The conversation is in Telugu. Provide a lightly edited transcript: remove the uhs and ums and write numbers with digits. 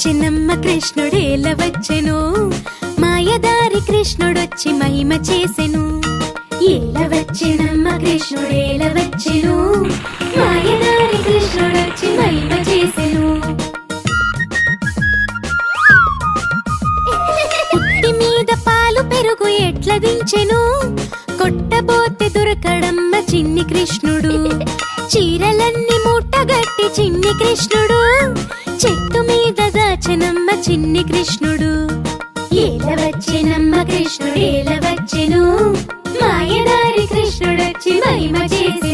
వచ్చినమ్మ కృష్ణుడేల వచ్చెను, మాయదారి కృష్ణుడొచ్చి మహిమ చేసెను. ఏల వచ్చినమ్మ కృష్ణుడేల వచ్చెను, మాయదారి కృష్ణుడొచ్చి మహిమ చేసెను. పుట్టి మీద పాలు పెరుగు ఎట్ల దించెను, కొట్టబోతే దొరకడమ్మ చిన్ని కృష్ణుడు. చీరలన్నీ మూటగట్టి చిన్ని కృష్ణుడు, చెట్టు మీద దాచెనమ్మ చిన్ని కృష్ణుడు. ఏల వచ్చెనమ్మ కృష్ణుడేల వచ్చెను, మాయదారి కృష్ణుడొచ్చి మహిమ చేసెను.